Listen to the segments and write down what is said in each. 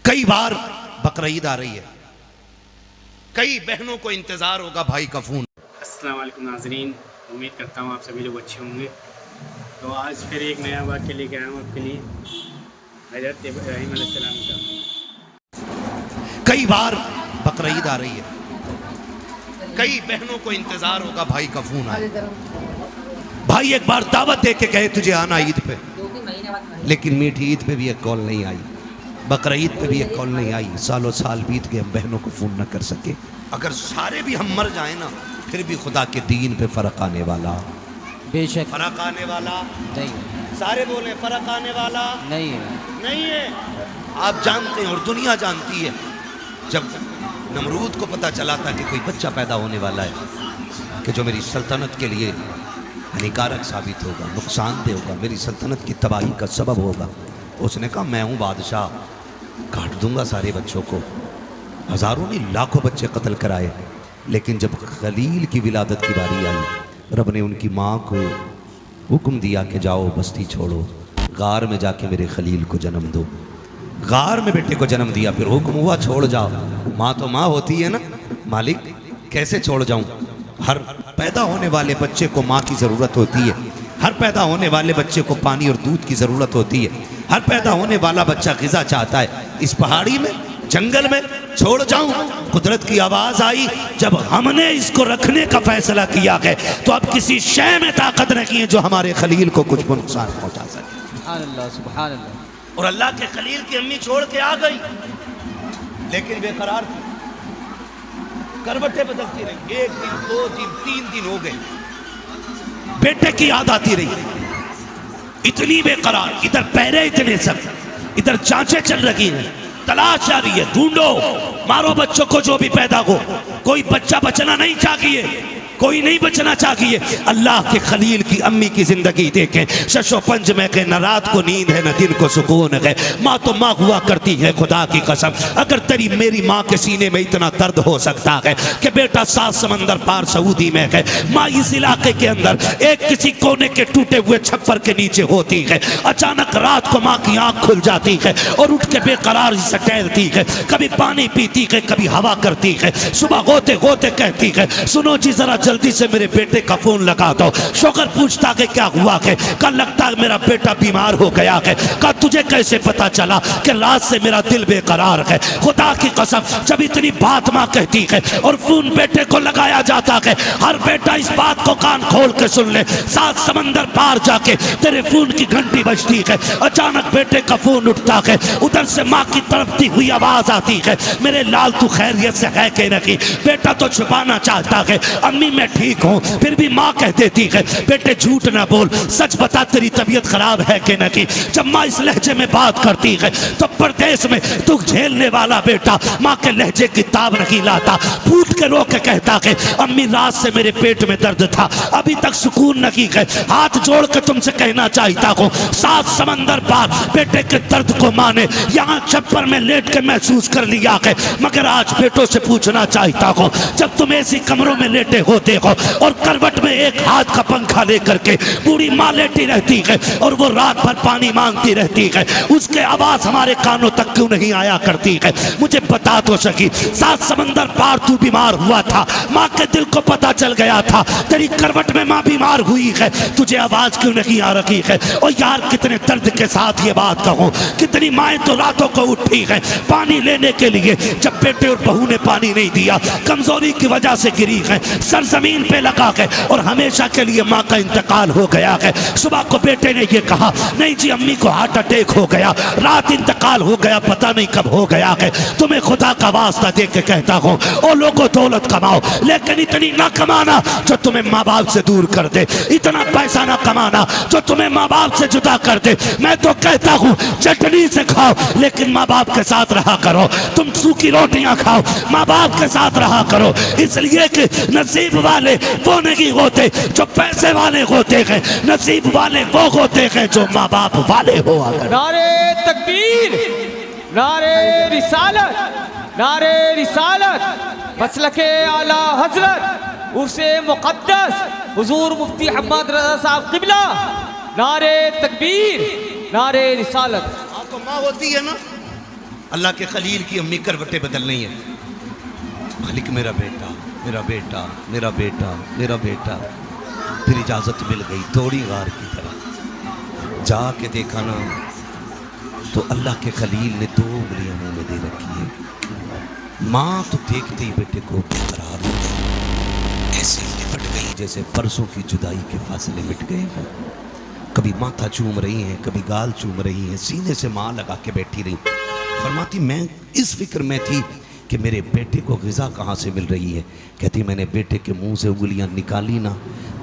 کئی بار بقرعید آ رہی ہے، کئی بہنوں کو انتظار ہوگا بھائی کا فون۔ السلام علیکم ناظرین، امید کرتا ہوں آپ سبھی لوگ اچھے ہوں گے۔ تو آج پھر ایک نیا واقعہ لے کے آیا ہوں آپ کے لیے، حضرت ابراہیم علیہ السلام کا۔ کئی بار بقرعید آ رہی ہے، کئی بہنوں کو انتظار ہوگا بھائی کا فون آئے۔ بھائی ایک بار دعوت دے کے کہے تجھے آنا عید پہ، لیکن میٹھی عید پہ بھی ایک کال نہیں آئی، بقرعید پہ بھی ایک کال نہیں آئی، سالوں سال بیت گئے ہم بہنوں کو فون نہ کر سکے۔ اگر سارے بھی ہم مر جائیں نا پھر بھی خدا کے دین پہ فرق آنے والا، بے شک فرق آنے والا نہیں، سارے بولیں فرق آنے والا نہیں ہے۔ نہیں ہے۔ آپ جانتے ہیں اور دنیا جانتی ہے، جب نمرود کو پتا چلا تھا کہ کوئی بچہ پیدا ہونے والا ہے کہ جو میری سلطنت کے لیے ہانیکارک ثابت ہوگا، نقصان دہ ہوگا، میری سلطنت کی تباہی کا سبب ہوگا، اس نے کہا میں ہوں بادشاہ، کاٹ دوں گا سارے بچوں کو۔ ہزاروں نہیں لاکھوں بچے قتل کرائے، لیکن جب خلیل کی ولادت کی باری آئی، رب نے ان کی ماں کو حکم دیا کہ جاؤ بستی چھوڑو، غار میں جا کے میرے خلیل کو جنم دو۔ غار میں بیٹے کو جنم دیا، پھر حکم ہوا چھوڑ جاؤ۔ ماں تو ماں ہوتی ہے نا، مالک کیسے چھوڑ جاؤں؟ ہر پیدا ہونے والے بچے کو ماں کی ضرورت ہوتی ہے، ہر پیدا ہونے والے بچے کو پانی اور دودھ کی ضرورت ہوتی ہے، ہر پیدا ہونے والا بچہ غذا چاہتا ہے۔ اس پہاڑی میں جنگل میں چھوڑ جاؤں؟ قدرت کی آواز آئی، جب ہم نے اس کو رکھنے کا فیصلہ کیا ہے تو اب کسی شے میں طاقت نہیں ہے جو ہمارے خلیل کو کچھ نقصان پہنچا سکے۔ سبحان اللہ، سبحان اللہ۔ اور اللہ کے خلیل کی امی چھوڑ کے آ گئی، لیکن بے قرار تھی، کروٹیں بدلتی رہی، ایک دن، دو دن، 3 دن ہو گئے، بیٹے کی یاد آتی رہی، اتنی بے قرار، ادھر پیرے اتنے سب، ادھر چانچیں چل رہی ہیں، تلاش جاری ہے، ڈھونڈو، مارو بچوں کو جو بھی پیدا ہو، کوئی بچہ بچنا نہیں چاہیے، کوئی نہیں بچنا چاہیے۔ اللہ کے خلیل کی امی کی زندگی دیکھیں، شش و پنج میں کہ نہ رات کو نیند ہے نہ دن کو سکون ہے، ماں تو ماں ہوا کرتی ہے، خدا کی قسم اگر تیری میری ماں کے سینے میں اتنا درد ہو سکتا ہے کہ بیٹا 7 سمندر پار سعودی میں ہے، ماں اس علاقے کے اندر ایک کسی کونے کے ٹوٹے ہوئے چھپر کے نیچے ہوتی ہے، اچانک رات کو ماں کی آنکھ کھل جاتی ہے اور اٹھ کے بے قرار سے ٹہلتی ہے، کبھی پانی پیتی ہے، کبھی ہوا کرتی ہے، صبح غوطے غوطے کہتی ہے سنو جی ذرا جلدی سے میرے بیٹے کا فون لگا دو۔ شوہر پوچھتا کہ کیا ہوا ہے؟ کہا لگتا ہے میرا بیٹا بیمار ہو گیا ہے۔ کہا تجھے کیسے پتا چلا؟ کہ رات سے میرا دل بے قرار ہے۔ خدا کی قسم جب اتنی بات ماں کہتی ہے اور فون بیٹے کو لگایا جاتا ہے، ہر بیٹا اس بات کو کان کھول کے سن لے، 7 سمندر پار جا کے تیرے فون کی گھنٹی بجتی ہے، اچانک بیٹے کا فون اٹھتا ہے، ادھر سے ماں کی تڑپتی ہوئی آواز آتی ہے میرے لال تو خیریت سے ہے کہ نہیں؟ بیٹا تو چھپانا چاہتا ہے، امی میں ٹھیک ہوں، پھر بھی ماں کہہ دیتی ہے بیٹے جھوٹ نہ بول، سچ بتا تیری طبیعت خراب ہے کہ نہیں؟ جب ماں اس لہجے میں بات کرتی ہے تو پردیس میں دکھ جھیلنے والا بیٹا ماں کے لہجے کی تاب نہیں لاتا، پھوٹ کے رو کے کہتا ہے امی رات سے میرے پیٹ میں درد تھا، ابھی تک سکون نہیں ہے، ہاتھ جوڑ کے تم سے کہنا چاہتا ہوں 7 سمندر پار بیٹے کے درد کو ماں نے یہاں چھپر میں لیٹ کے محسوس کر لیا ہے، مگر آج بیٹوں سے پوچھنا چاہتا ہوں جب تم ایسی کمروں میں لیٹے ہوتے ہو اور کروٹ میں ایک ہاتھ کا پنکھا لے کر کے بوڑھی ماں لیٹی رہتی ہے اور وہ رات بھر پانی مانگتی رہتی ہے، اس کے آواز ہمارے کانوں تک کیوں نہیں آیا کرتی ہے؟ مجھے بتا تو سکی 7 سمندر پار تو بیمار ہوا تھا، ماں کے دل کو پتا چل گیا تھا تیری کروٹ میں ماں بیمار ہوئی ہے، تجھے آواز کیوں نہیں آ رہی ہے؟ اور یار کتنے درد کے ساتھ یہ بات کہوں، کتنی مائیں تو راتوں کو اٹھی ہے پانی لینے کے لیے، جب بیٹے اور بہو نے پانی نہیں دیا کمزوری کی وجہ سے گری ہے، سرزمین پہ لگا ہے اور ہمیشہ کے لیے ماں کا انتقال ہو گیا ہے۔ صبح کو بیٹے نے یہ کہا نہیں جی امی کو ہارٹ اٹیک ہو گیا، رات انتقال ہو گیا، پتہ نہیں کب ہو گیا ہے، تمہیں خدا کا واسطہ دے کے کہتا ہوں او لوگوں دولت کماؤ لیکن اتنی نہ کمانا جو تمہیں ماں باپ سے دور کر دے، اتنا پیسہ نہ کمانا جو تمہیں ماں باپ سے جدا کر دے، میں تو کہتا ہوں چٹنی سے کھاؤ لیکن ماں باپ کے ساتھ رہا کرو، تم سوکھی روٹیاں کھاؤ ماں باپ کے ساتھ رہا کرو، اس لیے کہ نصیب والے وہ نہیں ہوتے جو پیسے والے ہوتے ہیں، نصیب والے وہ ہوتے ہیں جو ماں باپ والے ہوا کرتے۔ نعرے تکبیر، نعرے رسالت، نعرے رسالت، مسلک اعلیٰ حضرت عرس مقدس حضور مفتی حماد رضا صاحب قبلہ، نعرے تکبیر، نعرے رسالت۔ آپ کو ماں ہوتی ہے نا، اللہ کے خلیل کی امی کروٹیں بدل رہی ہیں. مالک میرا بیٹا میرا بیٹا میرا بیٹا میرا بیٹا. پھر اجازت مل گئی توڑی غار کی طرح. جا کے دیکھا نا تو اللہ کے خلیل نے 2 انگلیاں منہ میں دے رکھی ہے. ماں تو دیکھتے ہی بیٹے کو قرار ہو گئی، ایسے لپٹ گئی جیسے پرسوں کی جدائی کے فاصلے مٹ گئے. کبھی ماتھا چوم رہی ہیں، کبھی گال چوم رہی ہیں، سینے سے ماں لگا کے بیٹھی رہی. فرماتی میں اس فکر میں تھی کہ میرے بیٹے کو غذا کہاں سے مل رہی ہے. کہتی میں نے بیٹے کے منہ سے انگلیاں نکالی نا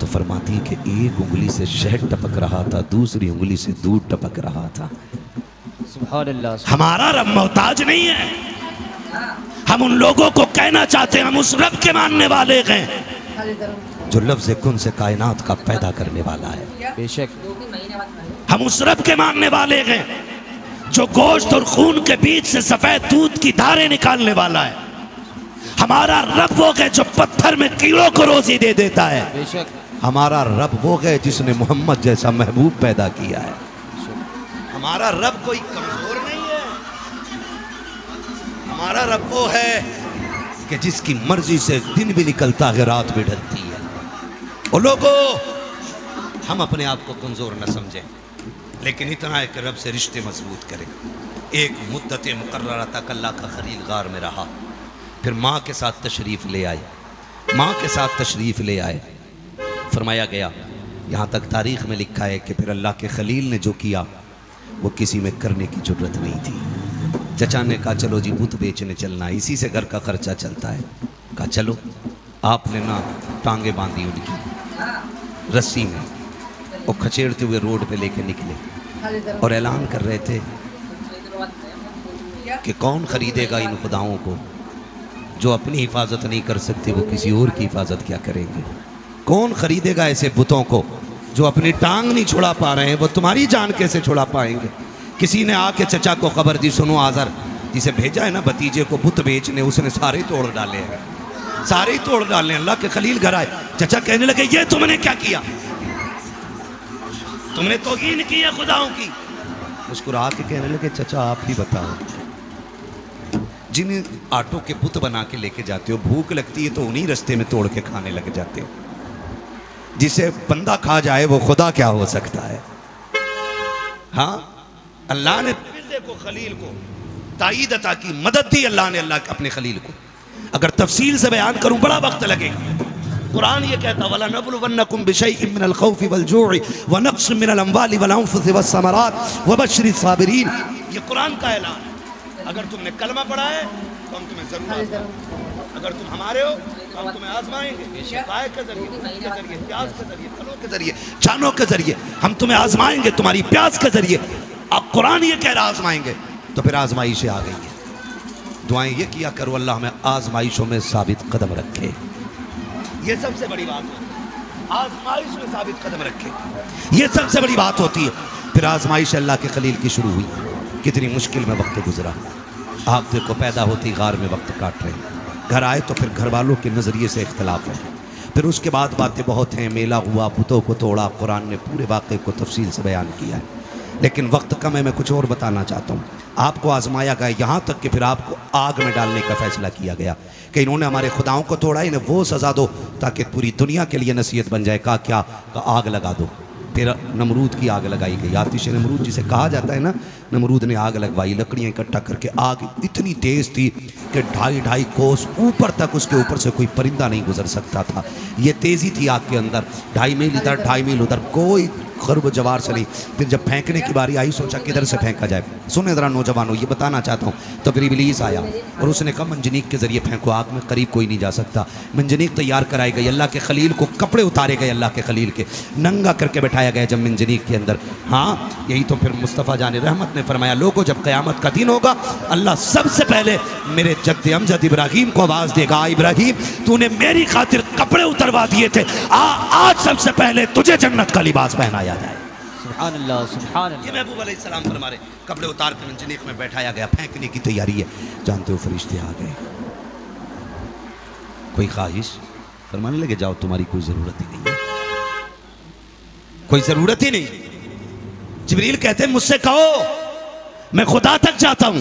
تو فرماتی کہ ایک انگلی سے شہد ٹپک رہا تھا، دوسری انگلی سے دودھ ٹپک رہا تھا. سبحان اللہ. ہمارا رب محتاج نہیں ہے. ہم ان لوگوں کو کہنا چاہتے ہیں ہم اس رب کے ماننے والے ہیں جو لفظ کن سے کائنات کا پیدا کرنے والا ہے. بے شک. ہم اس رب کے ماننے والے ہیں جو گوشت اور خون کے بیچ سے سفید دودھ کی دھاریں نکالنے والا ہے. ہمارا رب وہ ہے جو پتھر میں کیڑوں کو روزی دے دیتا ہے. بے شک. ہمارا رب وہ ہے جس نے محمد جیسا محبوب پیدا کیا ہے. ہمارا رب کوئی کمزور نہیں ہے. ہمارا رب وہ ہے کہ جس کی مرضی سے دن بھی نکلتا ہے رات بھی ڈھلتی ہے. اور لوگوں ہم اپنے آپ کو کمزور نہ سمجھیں، لیکن اتنا ہے کہ رب سے رشتے مضبوط کریں. ایک مدت مقررہ تک اللہ کا خلیل غار میں رہا، پھر ماں کے ساتھ تشریف لے آئے. ماں کے ساتھ تشریف لے آئے. فرمایا گیا یہاں تک تاریخ میں لکھا ہے کہ پھر اللہ کے خلیل نے جو کیا وہ کسی میں کرنے کی ضرورت نہیں تھی. چچا نے کہا چلو جی بت بیچنے چلنا ہے، اسی سے گھر کا خرچہ چلتا ہے. کہا چلو. آپ نے نا ٹانگیں باندھی ان کی رسی میں اور کھچیڑتے ہوئے روڈ پہ لے کے نکلے اور اعلان کر رہے تھے کہ کون خریدے گا ان خداؤں کو جو اپنی حفاظت نہیں کر سکتے، وہ کسی اور کی حفاظت کیا کریں گے. کون خریدے گا ایسے بتوں کو جو اپنی ٹانگ نہیں چھڑا پا رہے ہیں، وہ تمہاری جان کیسے چھڑا پائیں گے. کسی نے آ کے چچا کو خبر دی، سنو آذر جسے بھیجا ہے نا بھتیجے کو بت بیچنے، اس نے سارے توڑ ڈالے ہیں، سارے ہی توڑ ڈالے. اللہ کے خلیل گھر آئے. چچا کہنے لگے یہ تم نے کیا کیا؟ تم نے توہین کی ہے خداؤں کی. مسکرا کے کہنے لگے چچا آپ ہی بتاؤ، جن آٹوں کے بت بنا کے لے کے جاتے ہو بھوک لگتی ہے تو انہی رستے میں توڑ کے کھانے لگ جاتے ہو. جسے بندہ کھا جائے وہ خدا کیا ہو سکتا ہے؟ ہاں اللہ نے کو خلیل کو تائید عطا کی، مدد دی اللہ نے اللہ اپنے خلیل کو. اگر تفصیل سے بیان کروں بڑا وقت لگے گا. قرآن یہ کہتا وَلَنَبْلُوَنَّكُمْ بِشَيْءٍ مِّنَ الْخَوْفِ وَالْجُوعِ وَنَقْصٍ مِّنَ الْأَمْوَالِ وَالْأَنفُسِ وَالثَّمَرَاتِ وَبَشِّرِ الصَّابِرِينَ. یہ قرآن کا اعلان ہے. اگر تم نے کلمہ پڑھا ہے تو ہم تمہیں ضرور آزمائیں گے. اگر تم ہمارے ہو تو ہم تمہیں آزمائیں گے. شفائے کے ذریعے، دودھ کے ذریعے، پیاس کے ذریعے، پھلوں کے ذریعے، جانوں کے ذریعے ہم تمہیں آزمائیں گے. تمہاری پیاس کے ذریعے. اب قرآن یہ کہہ رہا آزمائیں گے تو پھر آزمائشیں آ گئی ہیں. دعائیں یہ کیا کرو اللہ ہمیں آزمائشوں میں ثابت قدم رکھے. یہ سب سے بڑی بات ہوتی ہے، آزمائش میں ثابت قدم رکھے. یہ سب سے بڑی بات ہوتی ہے. پھر آزمائش اللہ کے خلیل کی شروع ہوئی. کتنی مشکل میں وقت گزرا. آپ دیکھو پیدا ہوتی غار میں وقت کاٹ رہے ہیں. گھر آئے تو پھر گھر والوں کے نظریے سے اختلاف ہے. پھر اس کے بعد باتیں بہت ہیں. میلہ ہوا، بتوں کو توڑا. قرآن نے پورے واقعے کو تفصیل سے بیان کیا ہے، لیکن وقت کم ہے. میں کچھ اور بتانا چاہتا ہوں. آپ کو آزمایا گیا یہاں تک کہ پھر آپ کو آگ میں ڈالنے کا فیصلہ کیا گیا کہ انہوں نے ہمارے خداؤں کو توڑا، انہیں وہ سزا دو تاکہ پوری دنیا کے لیے نصیحت بن جائے. کہا کیا؟ کہا آگ لگا دو. پھر نمرود کی آگ لگائی گئی. آتش نمرود جسے کہا جاتا ہے نا، نمرود نے آگ لگوائی. لکڑیاں اکٹھا کر کے آگ اتنی تیز تھی کہ 2.5 کوس اوپر تک اس کے اوپر سے کوئی پرندہ نہیں گزر سکتا تھا. یہ تیزی تھی آگ کے اندر. 2.5 میل ادھر 2.5 میل ادھر، کوئی خرب و جوار سے نہیں. پھر جب پھینکنے کی باری آئی سوچا کدھر سے پھینکا جائے. سنیں ذرا نوجوانوں، یہ بتانا چاہتا ہوں. تو پھر ابلیس آیا اور اس نے کہا منجنیق کے ذریعے پھینکو. آگ میں قریب کوئی نہیں جا سکتا. منجنیق تیار کرائی گئی. اللہ کے خلیل کو کپڑے اتارے گئے. اللہ کے خلیل کے ننگا کر کے بٹھایا گیا جب منجنیق کے اندر. ہاں یہی تو پھر مصطفیٰ جان رحمت نے فرمایا لوگوں جب قیامت کا دن ہوگا اللہ سب سے پہلے میرے جد امجد ابراہیم کو آواز دے گا، ابراہیم تو نے میری خاطر کپڑے اتروا دیے تھے، آج سب سے پہلے تجھے جنت کا لباس پہنایا جائے. سبحان اللہ سبحان اللہ. یہ محبوب علیہ السلام فرما رہے کپڑے اتار کے منجنیق میں بیٹھایا گیا. پھینکنے کی تیاری ہے. جانتے ہو فرشتے آ گئے. کوئی خواہش؟ فرمانے لگے جاؤ تمہاری کوئی ضرورت ہی نہیں ہے، کوئی ضرورت ہی نہیں. جبریل کہتے ہیں مجھ سے کہو میں خدا تک جاتا ہوں.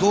2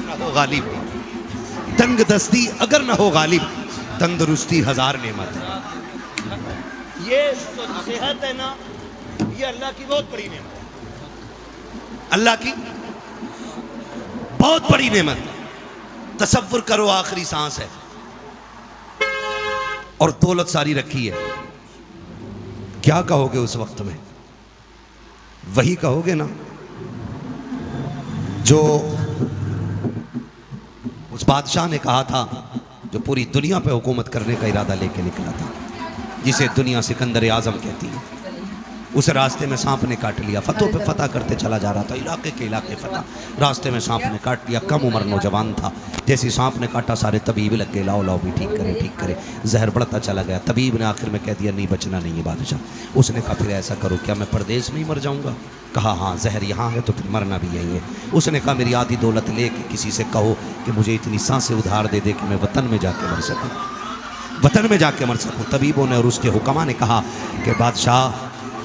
نہ ہو غالب، تنگ دستی اگر نہ ہو غالب، تندرستی ہزار نعمت ہے. یہ صحت ہے نا، یہ اللہ کی بہت بڑی نعمت ہے، اللہ کی بہت بڑی نعمت ہے. تصور کرو آخری سانس ہے اور دولت ساری رکھی ہے، کیا کہو گے اس وقت میں؟ وہی کہو گے نا جو اس بادشاہ نے کہا تھا جو پوری دنیا پہ حکومت کرنے کا ارادہ لے کے نکلا تھا، جسے دنیا سکندر اعظم کہتی ہے. اسے راستے میں سانپ نے کاٹ لیا، فتح پہ فتح کرتے چلا جا رہا تھا، علاقے کے علاقے فتح، راستے میں سانپ نے کاٹ لیا. کم عمر نوجوان تھا، جیسی سانپ نے کاٹا سارے طبیب لگ گئے، لاؤ لاؤ بھی ٹھیک کرے ٹھیک کرے. زہر بڑھتا چلا گیا. طبیب نے آخر میں کہہ دیا نہیں بچنا نہیں ہے بادشاہ. اس نے کہا پھر ایسا کرو کیا میں پردیس میں ہی مر جاؤں گا؟ کہا ہاں زہر یہاں ہے تو پھر مرنا بھی یہی ہے. اس نے کہا میری آدھی دولت لے کے کسی سے کہو کہ مجھے اتنی سانسیں ادھار دے دے کہ میں وطن میں جا کے مر سکوں، وطن میں جا کے مر سکوں. طبیبوں نے اور اس کے حکما نے کہا کہ بادشاہ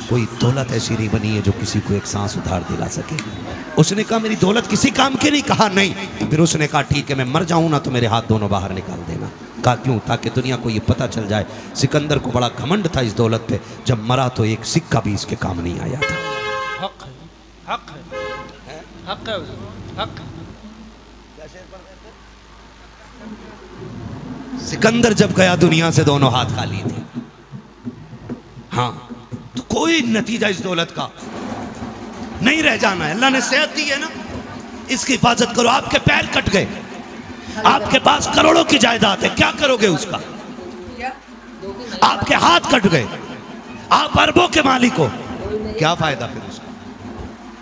کوئی دولت ایسی نہیں بنی ہے جو کسی کو ایک سانس ادھار دلا سکے. اس نے کہا میری دولت کسی کام کی نہیں؟ کہا نہیں. پھر اس نے کہا ٹھیک ہے میں مر جاؤں نا تو میرے ہاتھ دونوں باہر نکال دینا. کہا کیوں؟ تاکہ دنیا کو یہ پتہ چل جائے سکندر کو بڑا گھمنڈ تھا اس دولت پہ، جب مرا تو ایک سکہ بھی اس کے کام نہیں آیا تھا. حق ہے، حق ہے، حق ہے، حق ہے. سکندر جب گیا دنیا سے دونوں ہاتھ خالی تھے. ہاں تو کوئی نتیجہ اس دولت کا نہیں رہ جانا ہے. اللہ نے صحت دی ہے نا، اس کی حفاظت کرو. آپ کے پیر کٹ گئے، آپ کے پاس کروڑوں کی جائیداد ہے، کیا کرو گے اس کا؟ آپ کے ہاتھ کٹ گئے، آپ اربوں کے مالک ہو، کیا فائدہ پھر اس کا؟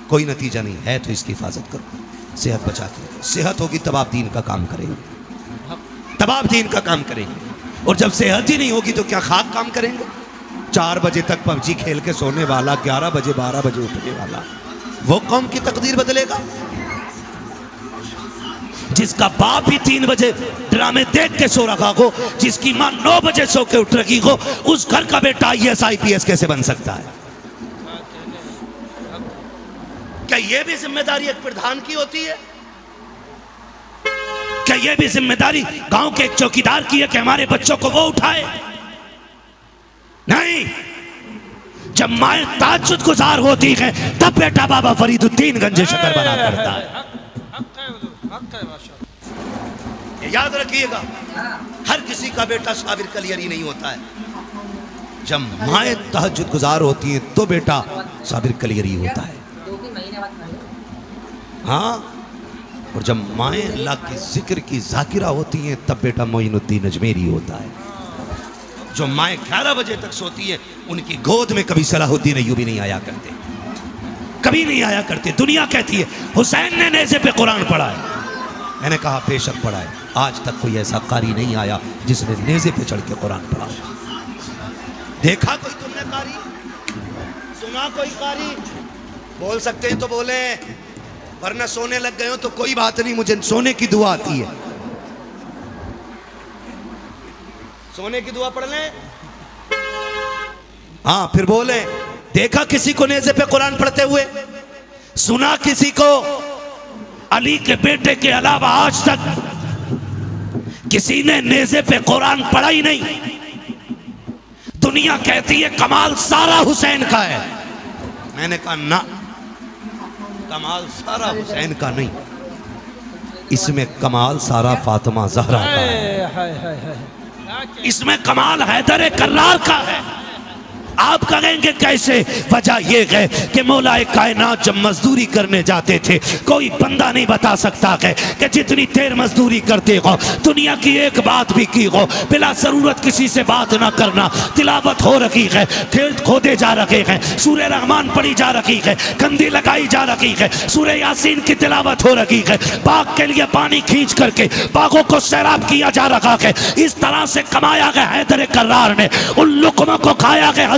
کوئی نتیجہ نہیں ہے. تو اس کی حفاظت کرو، صحت بچا کے. صحت ہوگی تب آپ دین کا کام کریں گے، تب آپ دین کا کام کریں گے. اور جب صحت ہی نہیں ہوگی تو کیا خاک کام کریں گے؟ 4 بجے تک پب جی کھیل کے سونے والا، 11 بجے 12 بجے اٹھنے والا، وہ قوم کی تقدیر بدلے گا؟ جس کا باپ بھی 3 بجے ڈرامے دیکھ کے سو رکھا ہو، جس کی ماں 9 بجے سو کے اٹھ رکھی ہو، اس گھر کا بیٹا IAS IPS کیسے بن سکتا ہے؟ کیا یہ بھی ذمہ داری ایک پردھان کی ہوتی ہے؟ کیا یہ بھی ذمہ داری گاؤں کے ایک چوکیدار کی ہے کہ ہمارے بچوں کو وہ اٹھائے؟ نہیں. جب مائیں تہجد گزار ہوتی ہیں تب بیٹا بابا فرید الدین گنج شکر بنا کرتا ہے. حق ہے حضور، حق ہے ماشاءاللہ. یہ یاد رکھیے گا، ہر کسی کا بیٹا صابر کلیری نہیں ہوتا ہے. جب مائیں تہجد گزار ہوتی ہیں تو بیٹا صابر کلیری ہوتا ہے. ہاں، اور جب مائیں اللہ کی ذکر کی ذاکرہ ہوتی ہیں تب بیٹا معین الدین اجمیری ہوتا ہے. جو مائیں 11 بجے تک سوتی ہے ان کی گود میں کبھی صلاح الدین ایوبی نہیں آیا کرتے، کبھی نہیں آیا کرتے. دنیا کہتی ہے حسین نے نیزے پہ قرآن پڑھا ہے. میں نے کہا بے شک پڑھا ہے. آج تک کوئی ایسا قاری نہیں آیا جس نے نیزے پہ چڑھ کے قرآن پڑھا. دیکھا کوئی تم نے قاری؟ سنا کوئی قاری؟ بول سکتے ہیں تو بولیں، ورنہ سونے لگ گئے ہو تو کوئی بات نہیں، مجھے سونے کی دعا آتی ہے. سونے کی دعا پڑھ لیں. ہاں پھر بولیں دیکھا کسی کو نیزے پہ قرآن پڑھتے ہوئے؟ سنا کسی کو؟ علی کے بیٹے کے علاوہ آج تک کسی نے نیزے پہ قرآن پڑھا ہی نہیں. دنیا کہتی ہے کمال سارا حسین کا ہے. میں نے کہا نہ، کمال سارا حسین کا نہیں، اس میں کمال سارا فاطمہ زہرا کا ہے. اس میں کمال حیدر کرار کا ہے. آپ کہیں گے کیسے؟ وجہ یہ ہے کہ مولا کائنات جب مزدوری کرنے جاتے تھے کوئی بندہ نہیں بتا سکتا ہے کہ جتنی دیر مزدوری کرتے ہو دنیا کی ایک بات بھی کی ہو، بلا ضرورت کسی سے بات نہ کرنا. تلاوت ہو رہی ہے، کھیت کھودے جا رہے ہیں، سورہ رحمان پڑھی جا رہی ہے، کندی لگائی جا رہی ہے، سورہ یاسین کی تلاوت ہو رہی ہے، باغ کے لیے پانی کھینچ کر کے باغوں کو سیراب کیا جا رہا ہے. اس طرح سے کمایا گیا حیدر کرار نے، ان لقموں کو کھایا گیا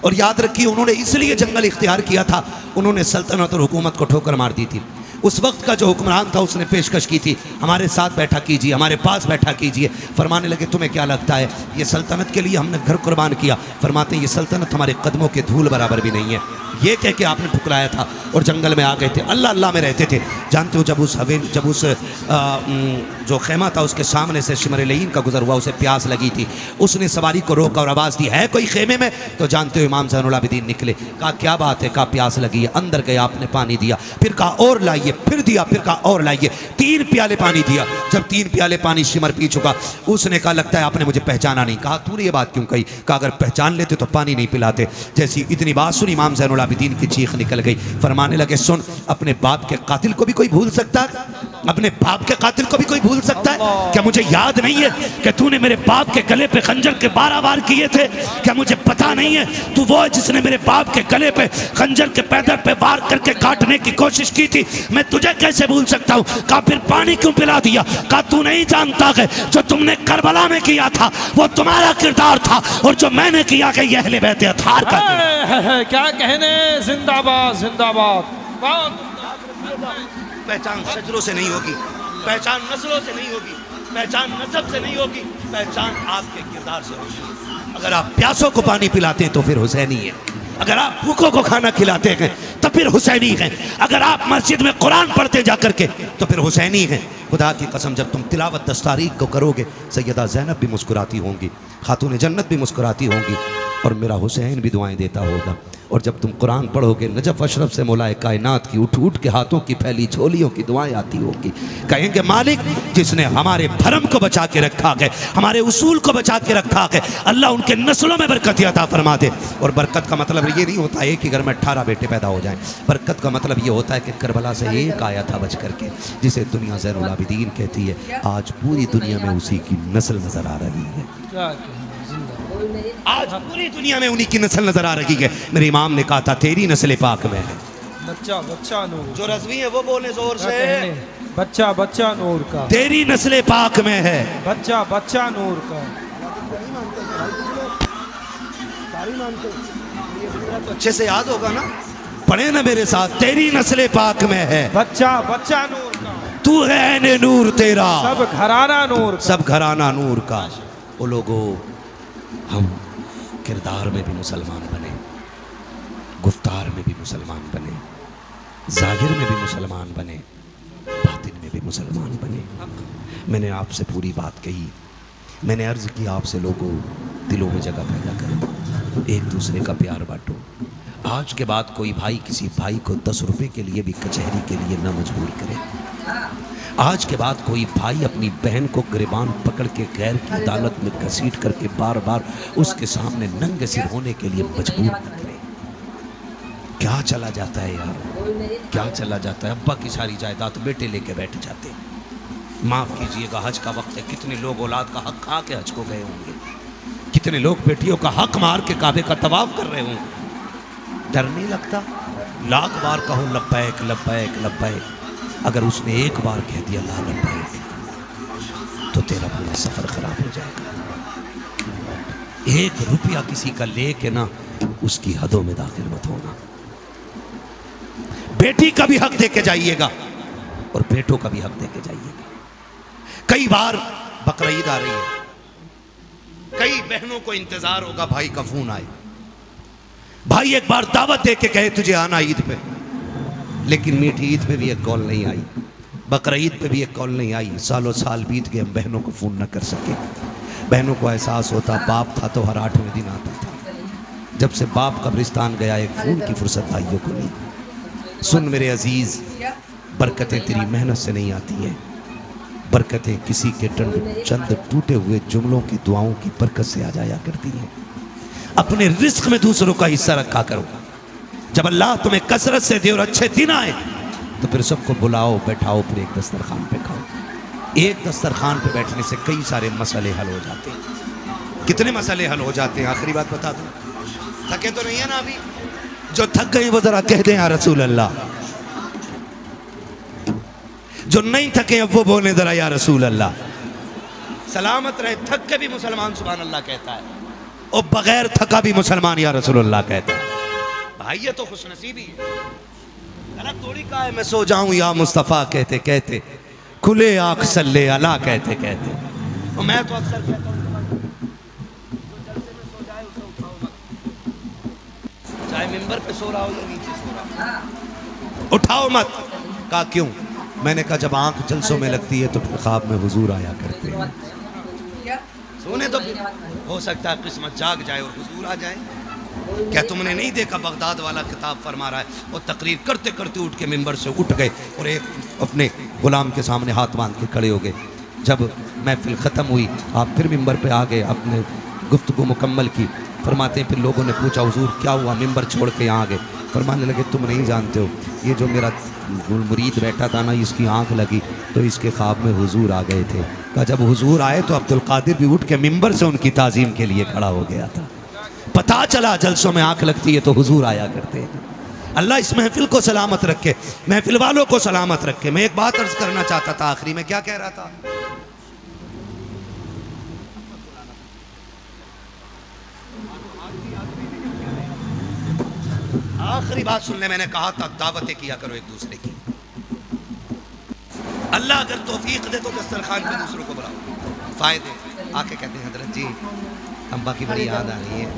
اور یاد رکھیے انہوں نے اس لیے جنگل اختیار کیا تھا، انہوں نے سلطنت اور حکومت کو ٹھوکر مار دی تھی۔ اس وقت کا جو حکمران تھا اس نے پیشکش کی تھی ہمارے ساتھ بیٹھا کیجیے، ہمارے پاس بیٹھا کیجیے۔ فرمانے لگے تمہیں کیا لگتا ہے یہ سلطنت کے لیے ہم نے گھر قربان کیا؟ فرماتے ہیں یہ سلطنت ہمارے قدموں کے دھول برابر بھی نہیں ہے۔ یہ کہہ کے آپ نے ٹھکرایا تھا اور جنگل میں آ گئے تھے، اللہ اللہ میں رہتے تھے۔ جانتے ہو جب اس جو خیمہ تھا اس کے سامنے سے شمر لعین کا گزر ہوا، اسے پیاس لگی تھی، اس نے سواری کو روکا اور آواز دی ہے کوئی خیمے میں؟ تو جانتے ہو امام زین العابدین نکلے، کہا کیا بات ہے؟ کہا پیاس لگی ہے۔ اندر گئے، آپ نے پانی دیا، پھر کہا اور لائیے، پھر دیا، پھر کہا اور لائیے، 3 پیالے پانی دیا۔ جب 3 پیالے پانی شمر پی چکا، اس نے کہا لگتا ہے آپ نے مجھے پہچانا نہیں۔ کہا تو نے یہ بات کیوں کہی؟ کہا اگر پہچان لیتے تو پانی نہیں پلاتے۔ جیسی اتنی بات سنی امام زین العابدین کی چیخ نکل گئی، فرمانے لگے سن، اپنے باپ کے قاتل کو بھی کوئی بھول سکتا ہے؟ اپنے باپ کے قاتل کو بھی کوئی بھول سکتا ہے؟ کیا مجھے یاد نہیں ہے کہ تو نے میرے باپ کے گلے پہ خنجر کے 12 وار کیے تھے؟ کیا مجھے پتا نہیں ہے تو وہ ہے جس نے میرے باپ کے گلے پہ خنجر کے پیدر پہ وار کر کے کاٹنے کی کوشش کی تھی؟ میں تجھے کیسے بھول سکتا ہوں؟ کہا پھر پانی کیوں پلا دیا؟ کہا تو نہیں جانتا کہ جو تم نے کربلا میں کیا تھا وہ تمہارا کردار تھا، اور جو میں نے کیا کہ یہ اہل بیت اطہار کا کردار۔ کیا کہنے، زندہ باد زندہ باد۔ پہچان شجروں سے نہیں ہوگی، پہچان نسلوں سے نہیں ہوگی، پہچان نسب سے نہیں ہوگی، پہچان آپ کے کردار سے ہوگی۔ اگر آپ پیاسوں کو پانی پلاتے ہیں تو پھر حسینی ہے، اگر آپ بھوکوں کو کھانا کھلاتے ہیں تو پھر حسینی ہیں، اگر آپ مسجد میں قرآن پڑھتے جا کر کے تو پھر حسینی ہیں۔ خدا کی قسم جب تم تلاوت دستاریق کو کرو گے، سیدہ زینب بھی مسکراتی ہوں گی، خاتون جنت بھی مسکراتی ہوں گی، اور میرا حسین بھی دعائیں دیتا ہوگا۔ اور جب تم قرآن پڑھو گے، نجف اشرف سے مولا کائنات کی اٹھ اٹھ کے ہاتھوں کی پھیلی جھولیوں کی دعائیں آتی ہوں گی، کہیں گے مالک جس نے ہمارے دھرم کو بچا کے رکھا ہے، ہمارے اصول کو بچا کے رکھا ہے، اللہ ان کے نسلوں میں برکت عطا فرما دے۔ اور برکت کا مطلب یہ نہیں ہوتا ہے کہ گھر میں 18 بیٹے پیدا ہو جائیں، برکت کا مطلب یہ ہوتا ہے کہ کربلا سے ایک آیا تھا بچ کر کے، جسے دنیا زین العابدین کہتی ہے، آج پوری دنیا میں اسی کی نسل نظر آ رہی ہے، آج پوری دنیا میں انہی کی نسل نظر آ رہی ہے۔ میرے امام نے کہا تھا تیری نسل پاک میں ہے، بچہ بچہ نور، جو رضوی ہے وہ بولے زور سے، بچہ بچہ نور کا، تیری نسل پاک میں ہے، بچہ بچہ نور کا۔ اچھے سے یاد ہوگا نا، پڑھے نا میرے ساتھ، تیری نسل پاک میں ہے، بچہ بچہ نور کا، تو ہے عین نور تیرا، سب گھرانہ نور کا، سب گھرانہ نور کا۔ وہ لوگوں، ہم کردار میں بھی مسلمان بنے، گفتار میں بھی مسلمان بنے، ظاہر میں بھی مسلمان بنے، باطن میں بھی مسلمان بنے۔ میں نے آپ سے پوری بات کہی، میں نے عرض کی آپ سے لوگوں دلوں میں جگہ پیدا کرو، ایک دوسرے کا پیار بانٹو۔ آج کے بعد کوئی بھائی کسی بھائی کو 10 روپے کے لیے بھی کچہری کے لیے نہ مجبور کرے۔ آج کے بعد کوئی بھائی اپنی بہن کو گریبان پکڑ کے غیر کی عدالت میں گھسیٹ کر کے بار بار اس کے سامنے ننگے سر ہونے کے لیے مجبور نہ کرے۔ کیا چلا جاتا ہے یار، کیا چلا جاتا ہے؟ ابا کی ساری جائیداد بیٹے لے کے بیٹھ جاتے ہیں۔ معاف کیجئے گا، حج کا وقت ہے، کتنے لوگ اولاد کا حق کھا کے حج کو گئے ہوں گے، کتنے لوگ بیٹیوں کا حق مار کے کعبے کا طواف کر رہے ہوں گے۔ ڈر نہیں لگتا؟ لاکھ بار کہو لبیک لبیک لبیک، اگر اس نے ایک بار کہہ دیا لا لبیک تو تیرا پورا سفر خراب ہو جائے گا۔ 1 روپیہ کسی کا لے کے نہ اس کی حدوں میں داخل مت ہونا۔ بیٹی کا بھی حق دے کے جائیے گا اور بیٹوں کا بھی حق دے کے جائیے گا۔ کئی بار بقرعید آ رہی ہے، کئی بہنوں کو انتظار ہوگا بھائی کا فون آئے، بھائی ایک بار دعوت دے کے کہے تجھے آنا عید پہ، لیکن میٹھی عید پہ بھی ایک کال نہیں آئی، بقرعید پہ بھی ایک کال نہیں آئی، سالوں سال بیت گئے، ہم بہنوں کو فون نہ کر سکے۔ بہنوں کو احساس ہوتا باپ تھا تو ہر 8ویں دن آتا تھا، جب سے باپ قبرستان گیا ایک فون کی فرصت بھائیوں کو نہیں۔ سن میرے عزیز، برکتیں تیری محنت سے نہیں آتی ہیں، برکتیں کسی کے چند ٹوٹے ہوئے جملوں کی دعاؤں کی برکت سے آ جایا کرتی ہیں۔ اپنے رزق میں دوسروں کا حصہ رکھا کرو، جب اللہ تمہیں کثرت سے دے اور اچھے دن آئے تو پھر سب کو بلاؤ، بیٹھاؤ، پھر ایک دسترخوان پہ کھاؤ۔ ایک دسترخوان پہ بیٹھنے سے کئی سارے مسئلے حل ہو جاتے ہیں۔ کتنے مسئلے حل ہو جاتے ہیں؟ آخری بات بتا دوں، تھکے تو نہیں ہے نا ابھی؟ جو تھک گئے وہ ذرا کہہ دیں یا رسول اللہ، جو نہیں تھکے اب وہ بولیں ذرا یا رسول اللہ۔ سلامت رہے، تھک کے بھی مسلمان سبحان اللہ کہتا ہے، اور بغیر تھکا بھی مسلمان یا رسول اللہ کہتا ہے. بھائی یہ تو خوش نصیبی ہے. غلط تھوڑی کہا ہے میں سو جاؤں یا مصطفیٰ کہتے کہتے, کھلے آنکھ صلی اللہ کہتے کہتے. اور میں تو اکثر کہتا ہوں جو جلسے میں سو جائے اسے اٹھاؤ مت, چاہے ممبر پہ سو رہا ہو یا نیچے سو رہا ہو, اٹھاؤ مت. کہا کیوں؟ میں نے کہا جب آنکھ جلسوں میں لگتی ہے تو پھر خواب میں حضور آیا کرتے ہیں. سونے تو ہو سکتا ہے قسمت جاگ جائے اور حضور آ جائے. کیا تم نے نہیں دیکھا بغداد والا خطاب فرما رہا ہے, اور تقریر کرتے کرتے اٹھ کے ممبر سے اٹھ گئے اور ایک اپنے غلام کے سامنے ہاتھ باندھ کے کھڑے ہو گئے. جب محفل ختم ہوئی آپ پھر ممبر پہ آ گئے, اپنے گفتگو مکمل کی. فرماتے ہیں پھر لوگوں نے پوچھا حضور کیا ہوا, ممبر چھوڑ کے یہاں آ گئے. فرمانے لگے تم نہیں جانتے ہو, یہ جو میرا مرید بیٹھا تھا نا, اس کی آنکھ لگی تو اس کے خواب میں حضور آ گئے تھے. کہا جب حضور آئے تو عبد القادر بھی اٹھ کے ممبر سے ان کی تعظیم کے لیے کھڑا ہو گیا تھا. پتا چلا جلسوں میں آنکھ لگتی ہے تو حضور آیا کرتے ہیں. اللہ اس محفل کو سلامت رکھے, محفل والوں کو سلامت رکھے. میں ایک بات عرض کرنا چاہتا تھا آخری میں, کیا کہہ رہا تھا؟ آخری بات سن لے, میں نے کہا تھا دعوتیں کیا کرو ایک دوسرے کی. اللہ اگر توفیق دے تو دسترخوان پہ دوسروں کو بلاؤ, فائدے. آ کے کہتے ہیں حضرت جی امبا کی بڑی یاد آ رہی ہے,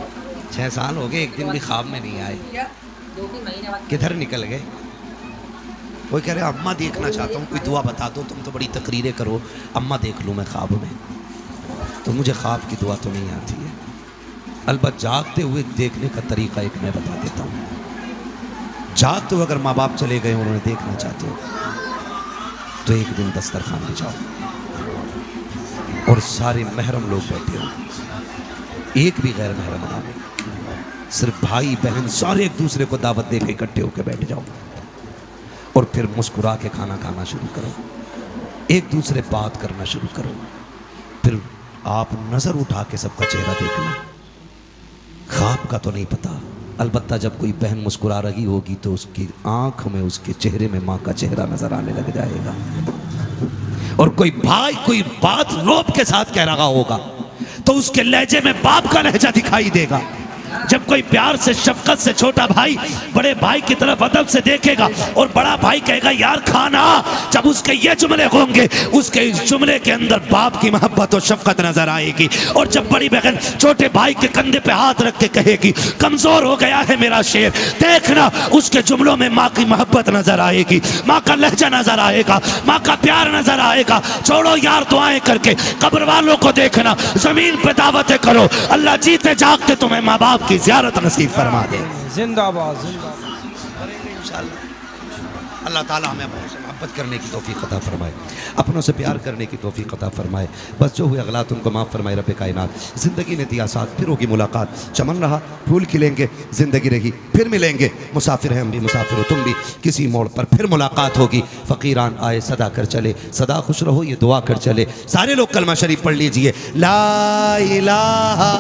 6 سال ہو گئے ایک دن بھی خواب میں نہیں آئے, کدھر نکل گئے؟ کوئی کہہ رہے اماں دیکھنا چاہتا ہوں, کوئی دعا بتا دو, تم تو بڑی تقریریں کرو, اماں دیکھ لوں میں خواب میں. تو مجھے خواب کی دعا تو نہیں آتی ہے, البتہ جاگتے ہوئے دیکھنے کا طریقہ ایک میں بتا دیتا ہوں. جاگتے ہوئے اگر ماں باپ چلے گئے اور انہیں دیکھنا چاہتے ہو تو ایک دن دسترخوان بچھاؤ اور سارے محرم لوگ بیٹھے ہو, ایک بھی غیر محرم نہ ہو, صرف بھائی بہن سارے ایک دوسرے کو دعوت دے کے اکٹھے ہو کے بیٹھ جاؤ, اور پھر مسکرا کے کھانا کھانا شروع کرو, ایک دوسرے بات کرنا شروع کرو. پھر آپ نظر اٹھا کے سب کا چہرہ دیکھنا. خواب کا تو نہیں پتا, البتہ جب کوئی بہن مسکرا رہی ہوگی تو اس کی آنکھ میں, اس کے چہرے میں ماں کا چہرہ نظر آنے لگ جائے گا. اور کوئی بھائی کوئی بات روب کے ساتھ کہہ رہا ہوگا تو اس کے لہجے میں باپ کا لہجہ دکھائی دے گا. جب کوئی پیار سے شفقت سے چھوٹا بھائی بڑے بھائی کی طرف ادب سے دیکھے گا اور بڑا بھائی کہے گا یار کھانا, جب اس کے یہ جملے ہوں گے اس کے اس جملے کے اندر باپ کی محبت اور شفقت نظر آئے گی. اور جب بڑی بہن چھوٹے بھائی کے کندھے پہ ہاتھ رکھ کے کہے گی کمزور ہو گیا ہے میرا شیر, دیکھنا اس کے جملوں میں ماں کی محبت نظر آئے گی, ماں کا لہجہ نظر آئے گا, ماں کا پیار نظر آئے گا. چھوڑو یار دعائیں کر کے, قبر والوں کو دیکھنا, زمین پہ دعوتیں کرو, اللہ جیتے جاگتے تمہیں ماں باپ کی زیارت نصیب فرما دے. زندہ باد, زندہ باد. انشاءاللہ اللہ تعالیٰ ہمیں اپنوں سے محبت کرنے کی توفیق عطا فرمائے, اپنوں سے پیار کرنے کی توفیق عطا فرمائے. بس جو ہوئے اغلاط ان کو معاف فرمائے رب کائنات. زندگی نے دیا ساتھ, پھر ہوگی ملاقات, چمن رہا پھول کھلیں گے, زندگی رہی پھر ملیں گے. مسافر ہیں ہم بھی, مسافر ہو تم بھی, کسی موڑ پر پھر ملاقات ہوگی. فقیران آئے صدا کر چلے, صدا خوش رہو یہ دعا کر چلے. سارے لوگ کلمہ شریف پڑھ لیجئے, لا الہ